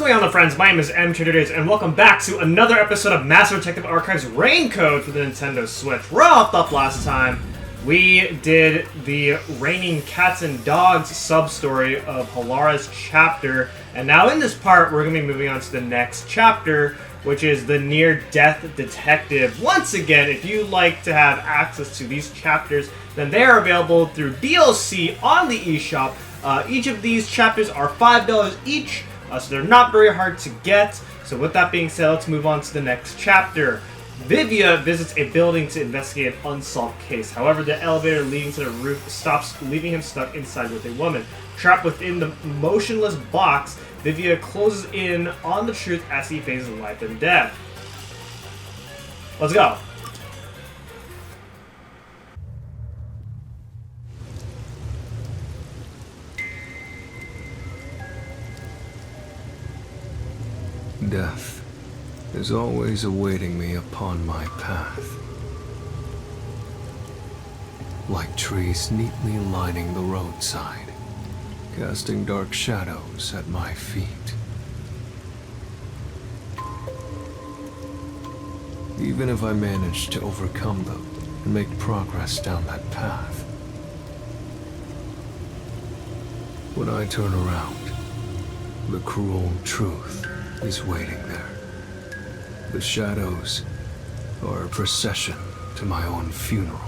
going on, friends? My name is M2Days, and welcome back to another episode of Master Detective Archive's Rain Code for the Nintendo Switch. Right off the last time, we did the Raining Cats and Dogs sub-story of Halara's chapter, and now in this part, we're going to be moving on to the next chapter, which is the Near-Death Detective. Once again, if you like to have access to these chapters, then they are available through DLC on the eShop. Each of these chapters are $5 each, so they're not very hard to get. So with that being said, let's move on to the next chapter. Vivia visits a building to investigate an unsolved case. However, the elevator leading to the roof stops, leaving him stuck inside with a woman. Trapped within the motionless box, Vivia closes in on the truth as he faces life and death. Let's go. Death is always awaiting me upon my path. Like trees neatly lining the roadside, casting dark shadows at my feet. Even if I manage to overcome them and make progress down that path, when I turn around, the cruel truth is waiting there. The shadows are a procession to my own funeral.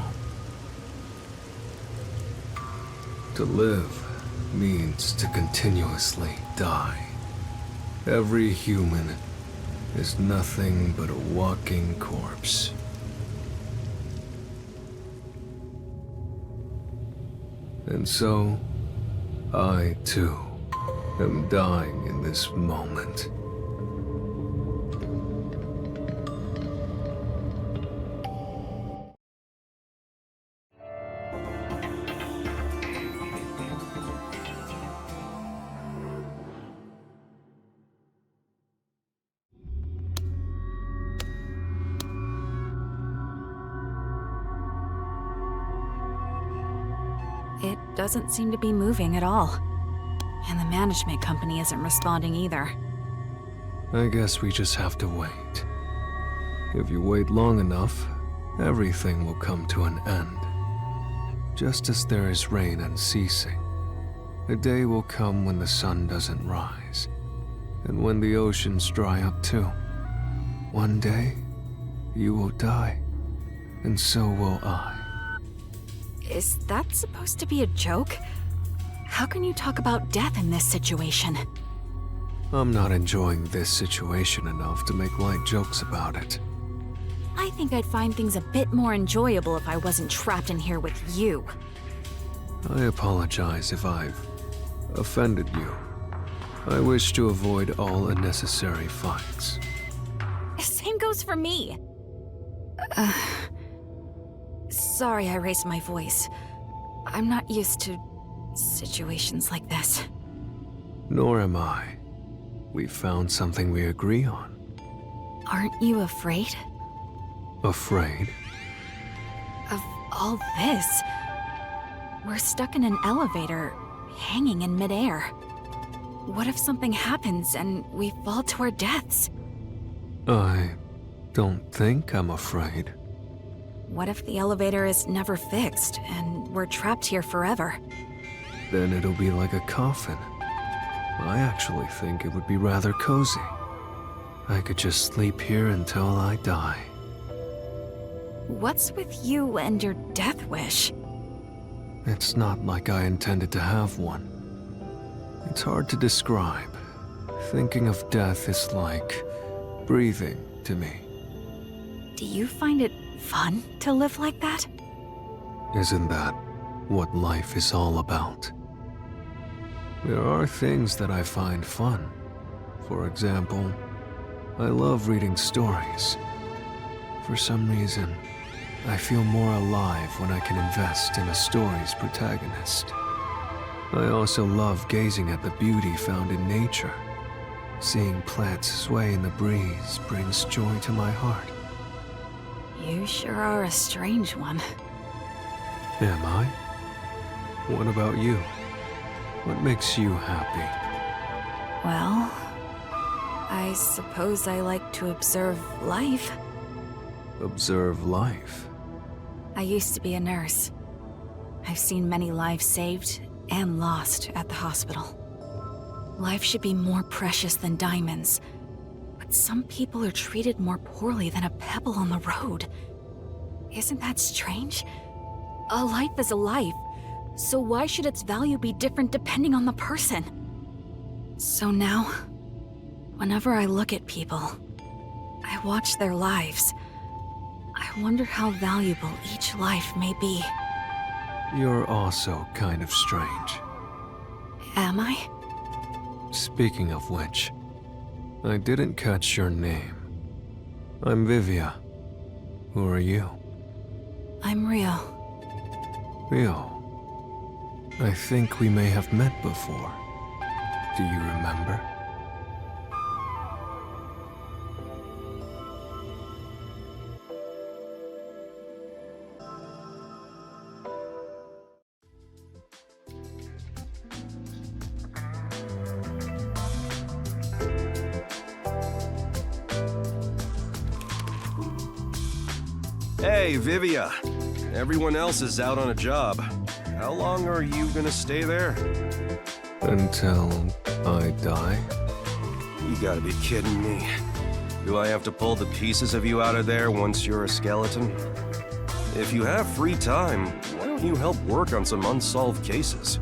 To live means to continuously die. Every human is nothing but a walking corpse. And so, I too am dying in this moment. It doesn't seem to be moving at all. And the management company isn't responding either. I guess we just have to wait. If you wait long enough, everything will come to an end. Just as there is rain unceasing, a day will come when the sun doesn't rise, and when the oceans dry up too. One day, you will die, and so will I. Is that supposed to be a joke? How can you talk about death in this situation? I'm not enjoying this situation enough to make light jokes about it. I think I'd find things a bit more enjoyable if I wasn't trapped in here with you. I apologize if I've offended you. I wish to avoid all unnecessary fights. Same goes for me. Sorry I raised my voice. I'm not used to situations like this. Nor am I. We found something we agree on. Aren't you afraid? Afraid? Of all this? We're stuck in an elevator, hanging in midair. What if something happens and we fall to our deaths? I don't think I'm afraid. What if the elevator is never fixed and we're trapped here forever? Then it'll be like a coffin. I actually think it would be rather cozy. I could just sleep here until I die. What's with you and your death wish? It's not like I intended to have one. It's hard to describe. Thinking of death is like breathing to me. Do you find it fun to live like that? Isn't that what life is all about? There are things that I find fun. For example, I love reading stories. For some reason, I feel more alive when I can invest in a story's protagonist. I also love gazing at the beauty found in nature. Seeing plants sway in the breeze brings joy to my heart. You sure are a strange one. Am I? What about you? What makes you happy? Well, I suppose I like to observe life. Observe life? I used to be a nurse. I've seen many lives saved and lost at the hospital. Life should be more precious than diamonds, but some people are treated more poorly than a pebble on the road. Isn't that strange? A life is a life, so why should its value be different depending on the person? So now, whenever I look at people, I watch their lives. I wonder how valuable each life may be. You're also kind of strange. Am I? Speaking of which, I didn't catch your name. I'm Vivia. Who are you? I'm Rio. Rio. I think we may have met before. Do you remember? Hey, Vivia. Everyone else is out on a job. How long are you gonna stay there? Until I die? You gotta be kidding me. Do I have to pull the pieces of you out of there once you're a skeleton? If you have free time, why don't you help work on some unsolved cases?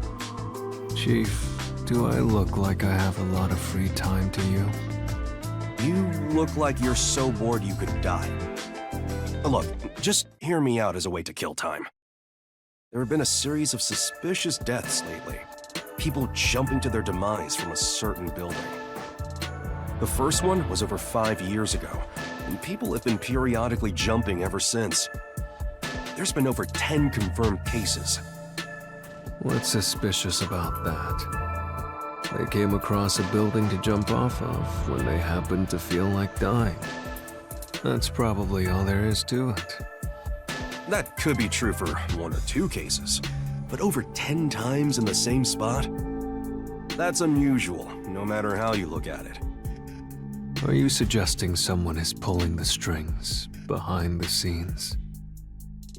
Chief, do I look like I have a lot of free time to you? You look like you're so bored you could die. Look, just hear me out as a way to kill time. There have been a series of suspicious deaths lately. People jumping to their demise from a certain building. The first one was over 5 years ago, and people have been periodically jumping ever since. There's been over 10 confirmed cases. What's suspicious about that? They came across a building to jump off of when they happened to feel like dying. That's probably all there is to it. That could be true for 1 or 2 cases, but over 10 times in the same spot? That's unusual, no matter how you look at it. Are you suggesting someone is pulling the strings behind the scenes?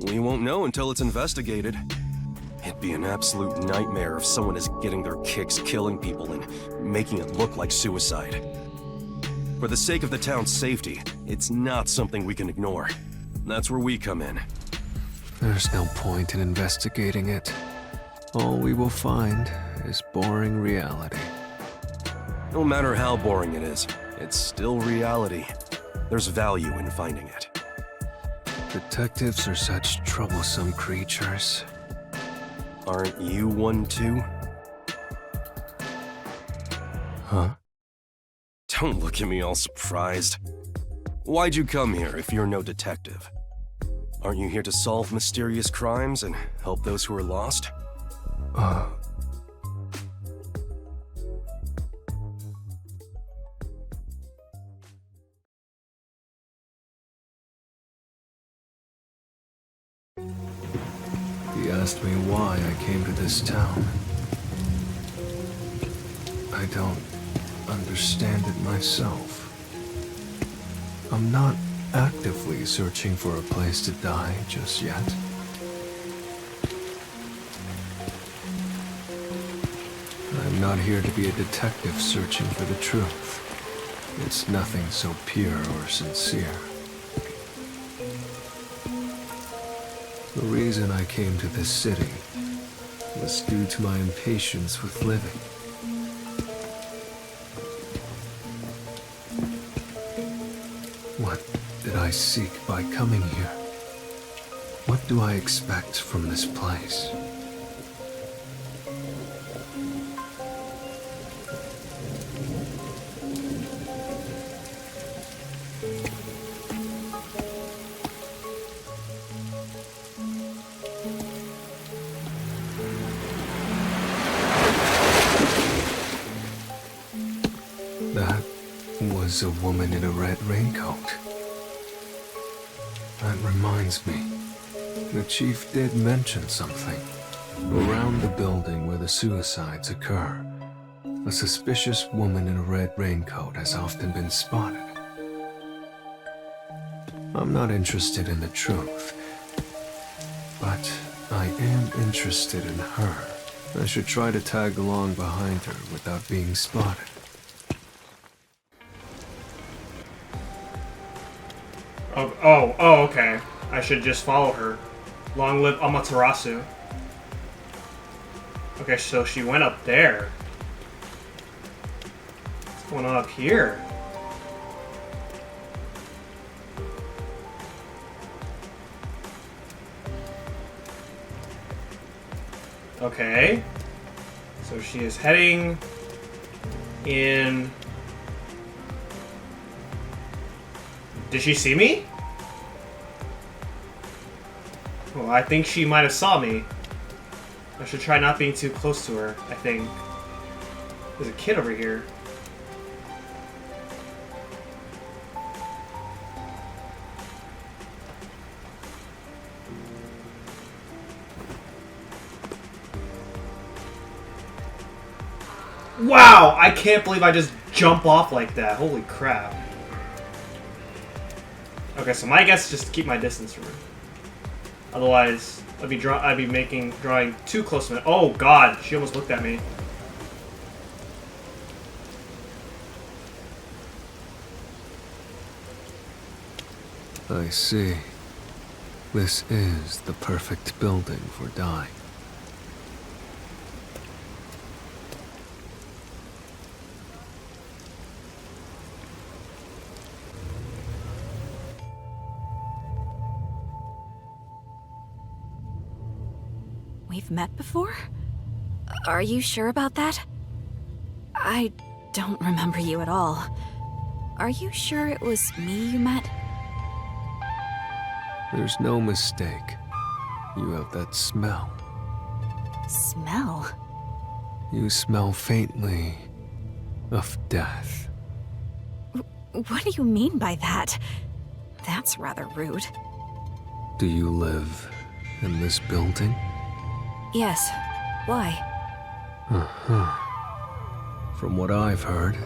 We won't know until it's investigated. It'd be an absolute nightmare if someone is getting their kicks killing people and making it look like suicide. For the sake of the town's safety, it's not something we can ignore. That's where we come in. There's no point in investigating it. All we will find is boring reality. No matter how boring it is, it's still reality. There's value in finding it. Detectives are such troublesome creatures. Aren't you one too? Huh? Don't look at me all surprised. Why'd you come here if you're no detective? Aren't you here to solve mysterious crimes and help those who are lost? He asked me why I came to this town. I don't understand it myself. I'm not actively searching for a place to die just yet. I'm not here to be a detective searching for the truth. It's nothing so pure or sincere. The reason I came to this city was due to my impatience with living. What did I seek by coming here? What do I expect from this place? That was a woman in a red raincoat. That reminds me, the chief did mention something. Around the building where the suicides occur, a suspicious woman in a red raincoat has often been spotted. I'm not interested in the truth, but I am interested in her. I should try to tag along behind her without being spotted. Oh, okay. I should just follow her. Long live Amaterasu. Okay, so she went up there. What's going on up here? Okay. So she is heading in... Did she see me? Well, I think she might have saw me. I should try not being too close to her, I think. There's a kid over here. Wow! I can't believe I just jump off like that. Holy crap. Okay, so my guess is just to keep my distance from her. Otherwise, I'd be drawing too close to me. Oh god, she almost looked at me. I see. This is the perfect building for dying. We've met before? Are you sure about that? I don't remember you at all. Are you sure it was me you met? There's no mistake. You have that smell. Smell? You smell faintly of death. What do you mean by that? That's rather rude. Do you live in this building? Yes. Why? From what I've heard,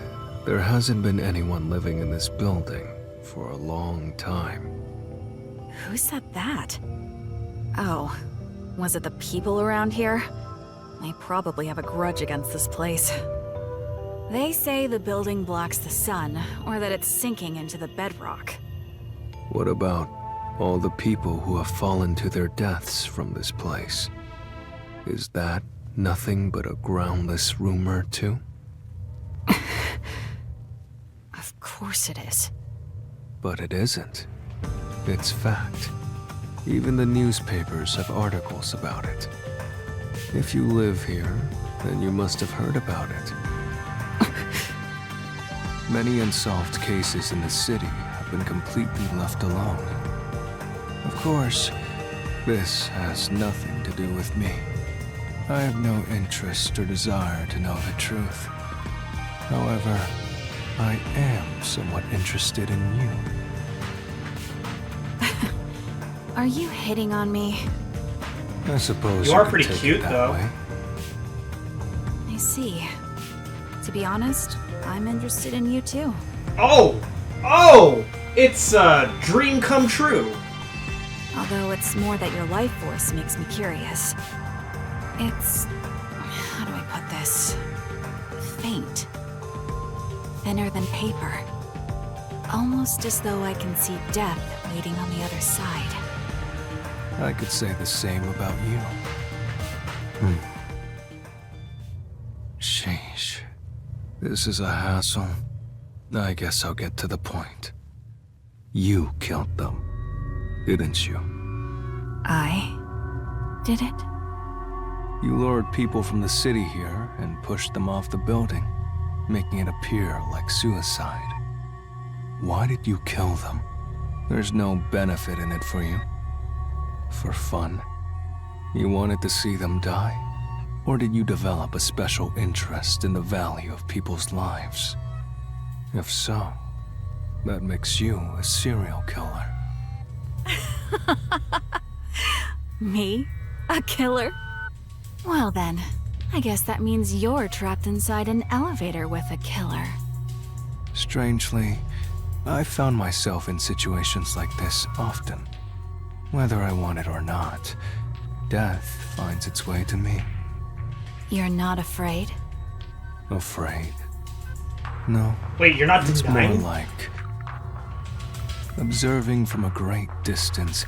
there hasn't been anyone living in this building for a long time. Who said that? Oh, was it the people around here? They probably have a grudge against this place. They say the building blocks the sun, or that it's sinking into the bedrock. What about all the people who have fallen to their deaths from this place? Is that nothing but a groundless rumor, too? Of course it is. But it isn't. It's fact. Even the newspapers have articles about it. If you live here, then you must have heard about it. Many unsolved cases in the city have been completely left alone. Of course, this has nothing to do with me. I have no interest or desire to know the truth. However, I am somewhat interested in you. Are you hitting on me? I suppose You are could pretty take it cute, that though. way. I see. To be honest, I'm interested in you too. Oh! Oh! It's a dream come true. Although it's more that your life force makes me curious. It's... how do I put this? Faint. Thinner than paper. Almost as though I can see death waiting on the other side. I could say the same about you. Sheesh. This is a hassle. I guess I'll get to the point. You killed them, didn't you? I did it? You lured people from the city here and pushed them off the building, making it appear like suicide. Why did you kill them? There's no benefit in it for you. For fun? You wanted to see them die? Or did you develop a special interest in the value of people's lives? If so, that makes you a serial killer. Me? A killer? Well then, I guess that means you're trapped inside an elevator with a killer. Strangely, I found myself in situations like this often. Whether I want it or not, death finds its way to me. You're not afraid? Afraid? No. Wait, you're not It's more denying? like observing from a great distance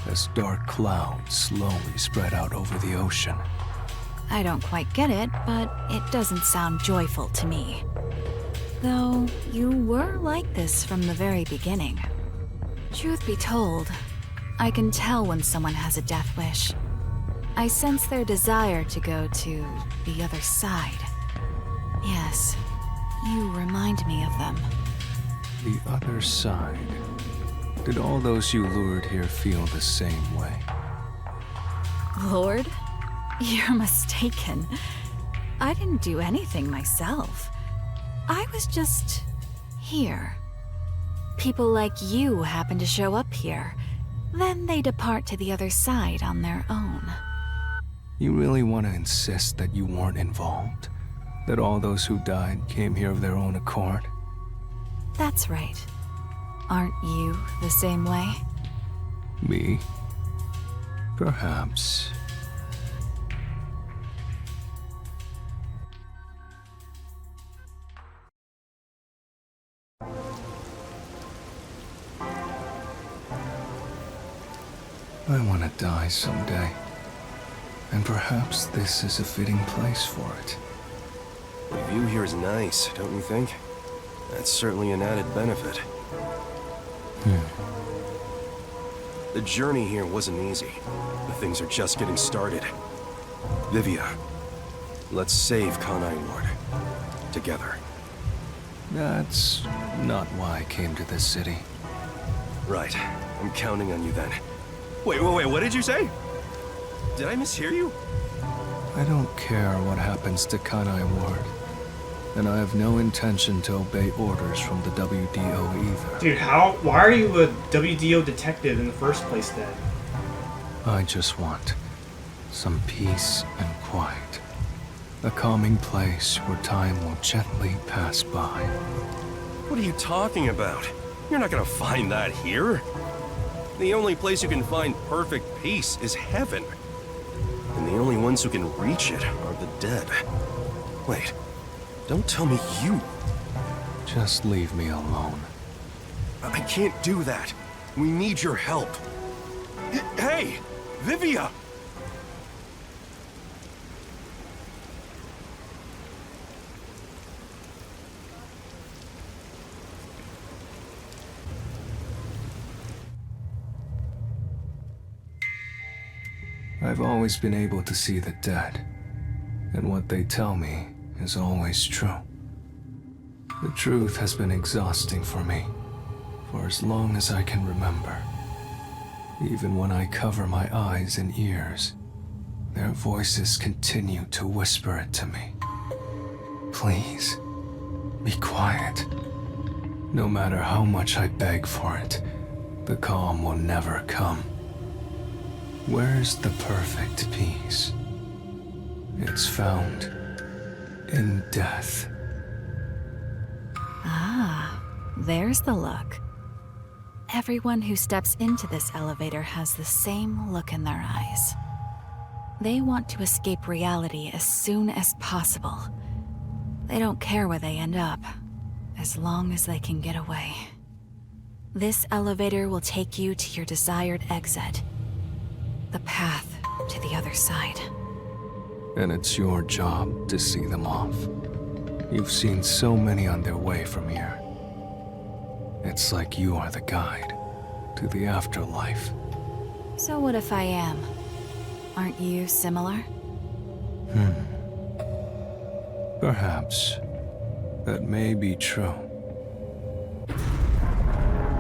as dark clouds slowly spread out over the ocean. I don't quite get it, but it doesn't sound joyful to me. Though, you were like this from the very beginning. Truth be told, I can tell when someone has a death wish. I sense their desire to go to the other side. Yes, you remind me of them. The other side. Did all those you lured here feel the same way? Lord? You're mistaken. I didn't do anything myself. I was just here. People like you happen to show up here. Then they depart to the other side on their own. You really want to insist that you weren't involved? That all those who died came here of their own accord? That's right. Aren't you the same way? Me? Perhaps. I want to die someday. And perhaps this is a fitting place for it. The view here is nice, don't you think? That's certainly an added benefit. The journey here wasn't easy, but things are just getting started. Vivia, let's save Kanai Ward. Together. That's not why I came to this city. Right. I'm counting on you then. Wait, what did you say? Did I mishear you? I don't care what happens to Kanai Ward. And I have no intention to obey orders from the WDO either. Dude, why are you a WDO detective in the first place then? I just want some peace and quiet. A calming place where time will gently pass by. What are you talking about? You're not gonna find that here. The only place you can find perfect peace is heaven. And the only ones who can reach it are the dead. Wait, don't tell me you... Just leave me alone. I can't do that. We need your help. Hey, Vivia! I've always been able to see the dead, and what they tell me is always true. The truth has been exhausting for me, for as long as I can remember. Even when I cover my eyes and ears, their voices continue to whisper it to me. Please, be quiet. No matter how much I beg for it, the calm will never come. Where's the perfect peace? It's found in death. Ah, there's the look. Everyone who steps into this elevator has the same look in their eyes. They want to escape reality as soon as possible. They don't care where they end up, as long as they can get away. This elevator will take you to your desired exit. The path to the other side. And it's your job to see them off. You've seen so many on their way from here. It's like you are the guide to the afterlife. So what if I am? Aren't you similar? Perhaps. That may be true.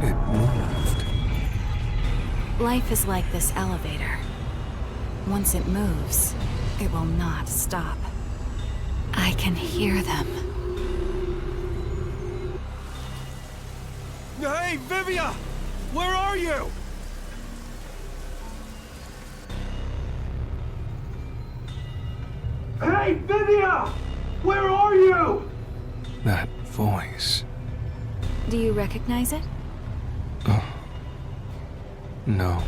It moved. Life is like this elevator. Once it moves, it will not stop. I can hear them. Hey, Vivia! Where are you? Hey! Hey, Vivian! Where are you? That voice. Do you recognize it? No.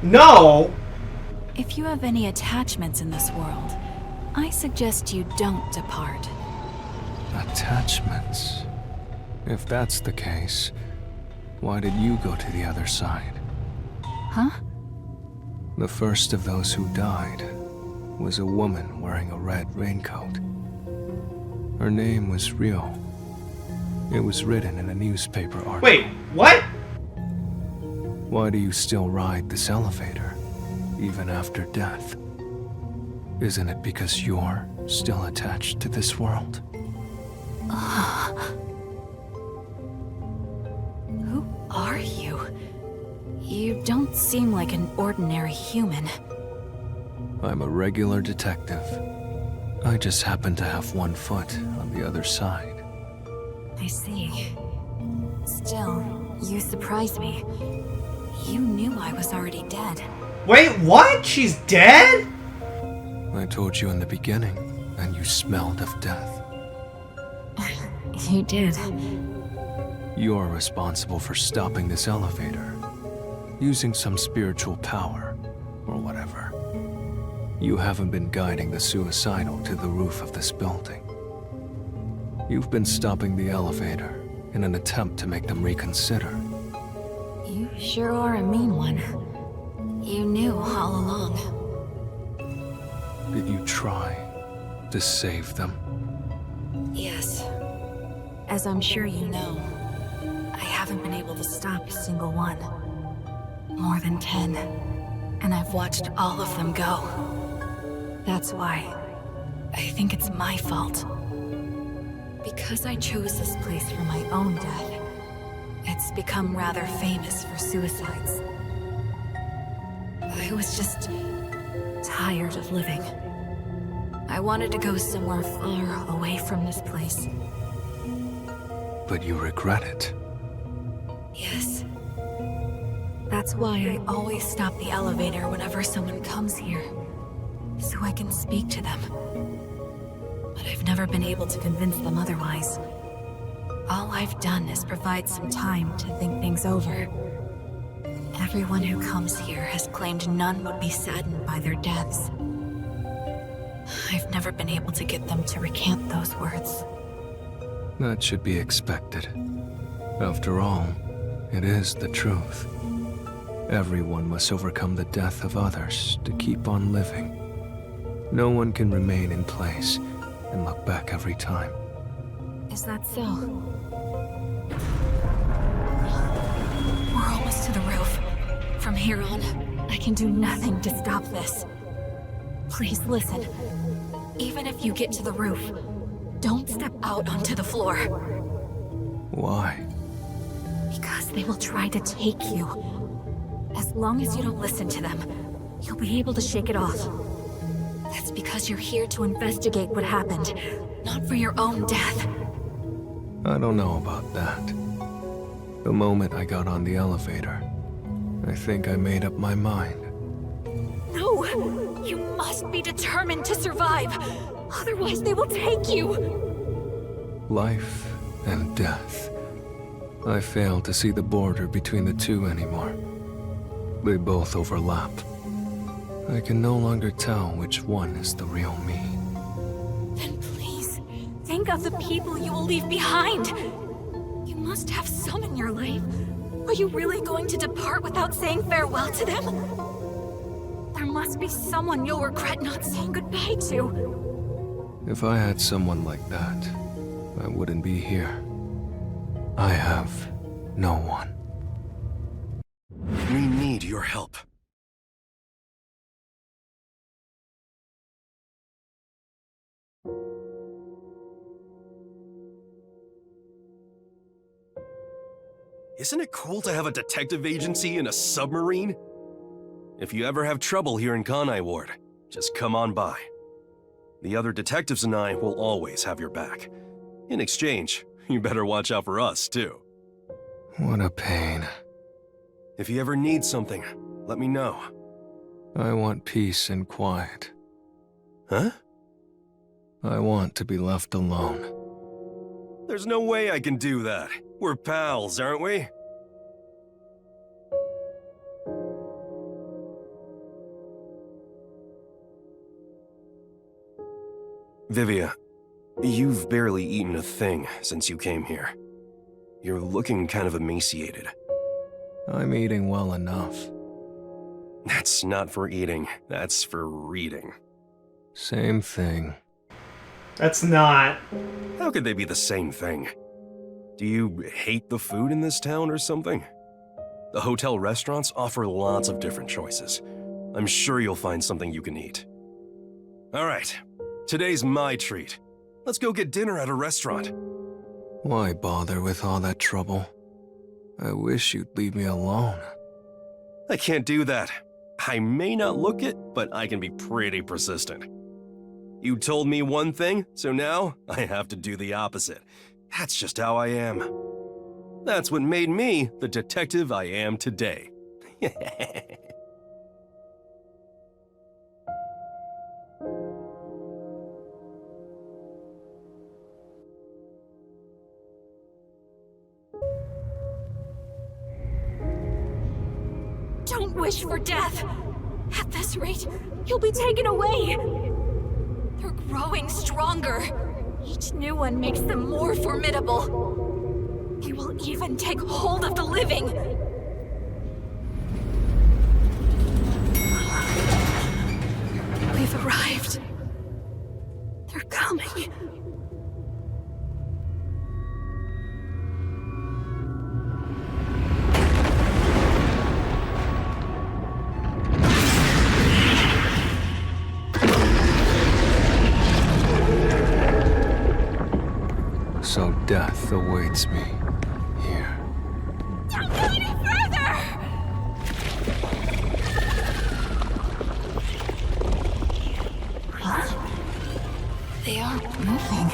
No! If you have any attachments in this world, I suggest you don't depart. Attachments? If that's the case, why did you go to the other side? Huh? The first of those who died was a woman wearing a red raincoat. Her name was Ryo. It was written in a newspaper article. Wait, what? Why do you still ride this elevator, even after death? Isn't it because you're still attached to this world? Who are you? You don't seem like an ordinary human. I'm a regular detective. I just happen to have one foot on the other side. I see. Still, you surprised me. You knew I was already dead. Wait, what? She's dead? I told you in the beginning, and you smelled of death. You did. You're responsible for stopping this elevator, using some spiritual power, or whatever. You haven't been guiding the suicidal to the roof of this building. You've been stopping the elevator in an attempt to make them reconsider. You sure are a mean one. You knew all along. Did you try to save them? Yes. As I'm sure you know, I haven't been able to stop a single one. More than 10. And I've watched all of them go. That's why I think it's my fault. Because I chose this place for my own death, it's become rather famous for suicides. I was just tired of living. I wanted to go somewhere far away from this place. But you regret it. Yes. That's why I always stop the elevator whenever someone comes here, so I can speak to them. But I've never been able to convince them otherwise. All I've done is provide some time to think things over. Everyone who comes here has claimed none would be saddened by their deaths. I've never been able to get them to recant those words. That should be expected. After all, it is the truth. Everyone must overcome the death of others to keep on living. No one can remain in place and look back every time. Is that so? We're almost to the roof. From here on, I can do nothing to stop this. Please listen. Even if you get to the roof, don't step out onto the floor. Why? Because they will try to take you. As long as you don't listen to them, you'll be able to shake it off. That's because you're here to investigate what happened, not for your own death. I don't know about that. The moment I got on the elevator, I think I made up my mind. No! You must be determined to survive! Otherwise they will take you! Life and death. I fail to see the border between the two anymore. They both overlap. I can no longer tell which one is the real me. Then please, think of the people you will leave behind! You must have some in your life. Are you really going to depart without saying farewell to them? There must be someone you'll regret not saying goodbye to. If I had someone like that, I wouldn't be here. I have no one. We need your help. Isn't it cool to have a detective agency in a submarine? If you ever have trouble here in Kanai Ward, just come on by. The other detectives and I will always have your back. In exchange, you better watch out for us, too. What a pain. If you ever need something, let me know. I want peace and quiet. Huh? I want to be left alone. There's no way I can do that. We're pals, aren't we? Vivia, you've barely eaten a thing since you came here. You're looking kind of emaciated. I'm eating well enough. That's not for eating, that's for reading. Same thing. That's not. How could they be the same thing? Do you hate the food in this town or something? The hotel restaurants offer lots of different choices. I'm sure you'll find something you can eat. All right, today's my treat. Let's go get dinner at a restaurant. Why bother with all that trouble? I wish you'd leave me alone. I can't do that. I may not look it, but I can be pretty persistent. You told me one thing, so now I have to do the opposite. That's just how I am. That's what made me the detective I am today. Don't wish for death! At this rate, you'll be taken away! They're growing stronger. Each new one makes them more formidable. They will even take hold of the living. We've arrived. They're coming. So death awaits me here. Don't go any further! What? They aren't moving.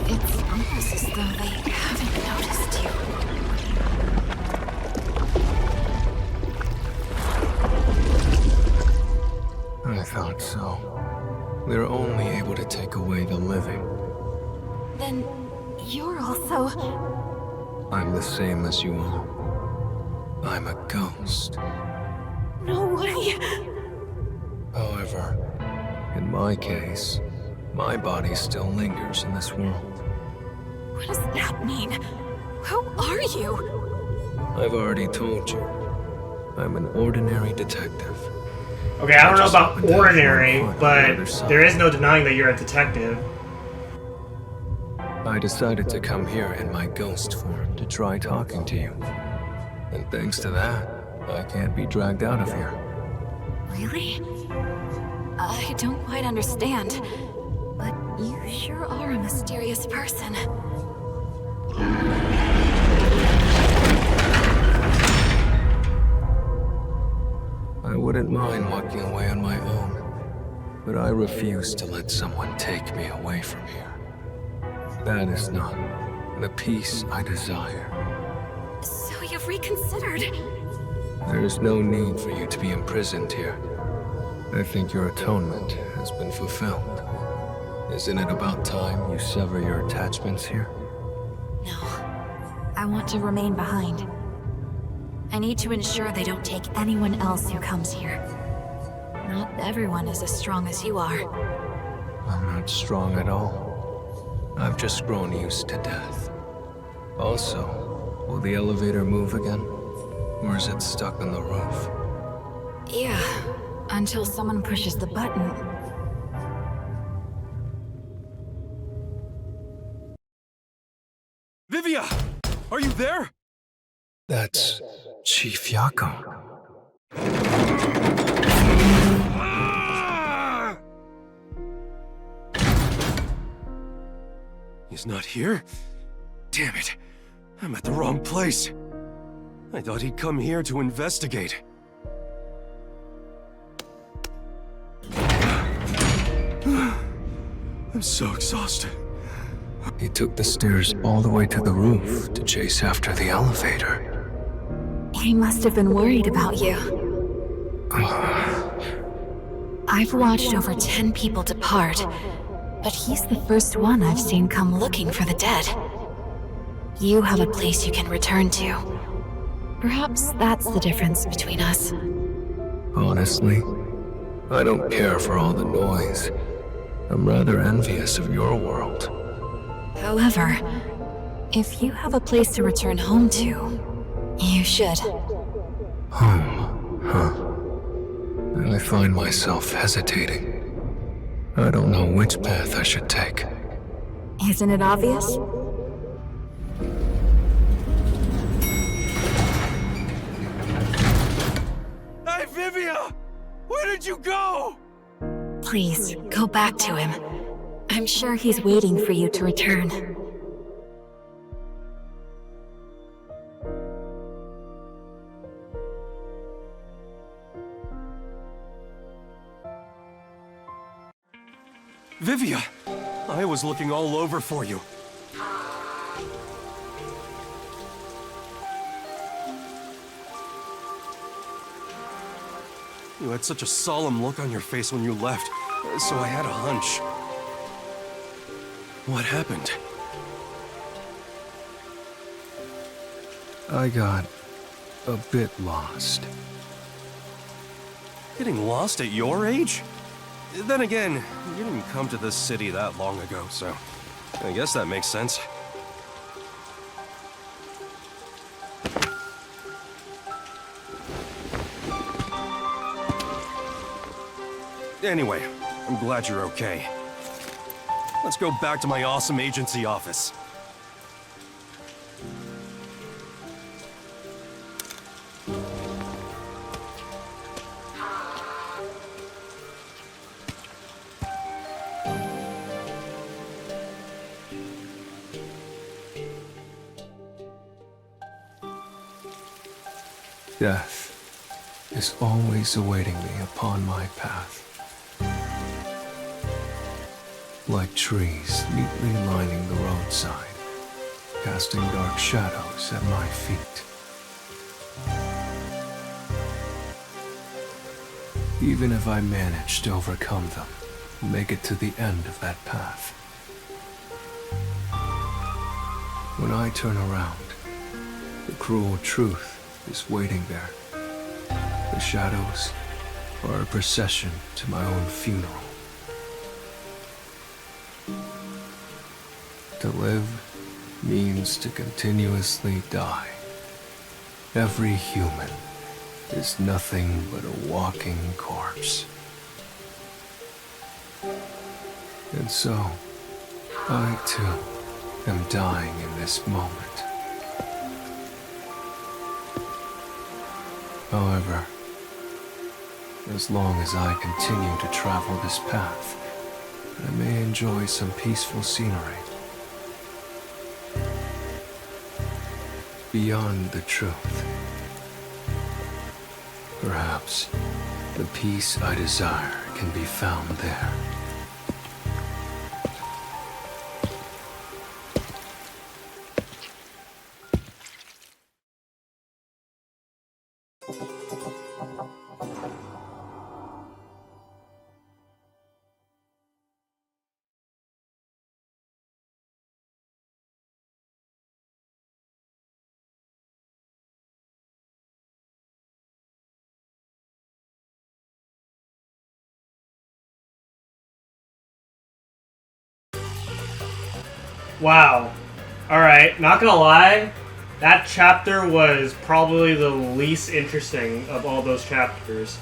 It's almost as though they haven't noticed you. I thought so. They're only able to take away the living. Then you're also... I'm the same as you are. I'm a ghost. No way! However, in my case, my body still lingers in this world. What does that mean? Who are you? I've already told you. I'm an ordinary detective. Okay, I don't know about Just ordinary, on the but other side. there is no denying that you're a detective. I decided to come here in my ghost form to try talking to you. And thanks to that, I can't be dragged out of here. Really? I don't quite understand, but you sure are a mysterious person. I wouldn't mind walking away on my own, but I refuse to let someone take me away from here. That is not the peace I desire. So you've reconsidered? There is no need for you to be imprisoned here. I think your atonement has been fulfilled. Isn't it about time you sever your attachments here? No. I want to remain behind. I need to ensure they don't take anyone else who comes here. Not everyone is as strong as you are. I'm not strong at all. I've just grown used to death. Also, will the elevator move again? Or is it stuck on the roof? Yeah, until someone pushes the button. Vivia! Are you there? That's Chief Yako. He's not here? Damn it. I'm at the wrong place. I thought he'd come here to investigate. I'm so exhausted. He took the stairs all the way to the roof to chase after the elevator. He must have been worried about you. I've watched over 10 people depart, but he's the first one I've seen come looking for the dead. You have a place you can return to. Perhaps that's the difference between us. Honestly, I don't care for all the noise. I'm rather envious of your world. However, if you have a place to return home to, you should. Home, huh? I find myself hesitating. I don't know which path I should take. Isn't it obvious? Hey, Vivia! Where did you go? Please, go back to him. I'm sure he's waiting for you to return. Vivia! I was looking all over for you. You had such a solemn look on your face when you left, so I had a hunch. What happened? I got a bit lost. Getting lost at your age? Then again, you didn't come to this city that long ago, so I guess that makes sense. Anyway, I'm glad you're okay. Let's go back to my awesome agency office. Death is always awaiting me upon my path. Like trees neatly lining the roadside, casting dark shadows at my feet. Even if I manage to overcome them, make it to the end of that path. When I turn around, the cruel truth is waiting there. The shadows are a procession to my own funeral. To live means to continuously die. Every human is nothing but a walking corpse. And so, I too am dying in this moment. However, as long as I continue to travel this path, I may enjoy some peaceful scenery. Beyond the truth. Perhaps the peace I desire can be found there. Wow. Alright, not gonna lie, that chapter was probably the least interesting of all those chapters.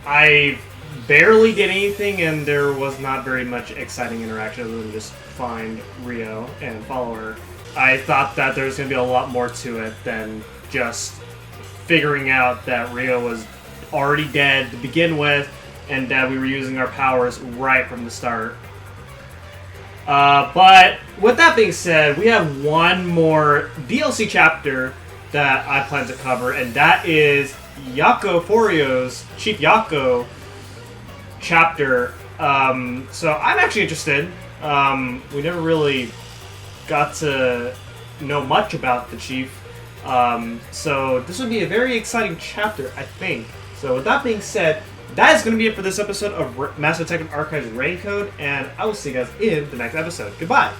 I barely did anything and there was not very much exciting interaction other than just find Rio and follow her. I thought that there was gonna be a lot more to it than just figuring out that Rio was already dead to begin with and that we were using our powers right from the start. But with that being said, we have one more DLC chapter that I plan to cover, and that is Yako Forio's Chief Yako chapter. So I'm actually interested. We never really got to know much about the Chief. So this would be a very exciting chapter, I think. So with that being said, that is going to be it for this episode of Master Detective Archives Rain Code, and I will see you guys in the next episode. Goodbye!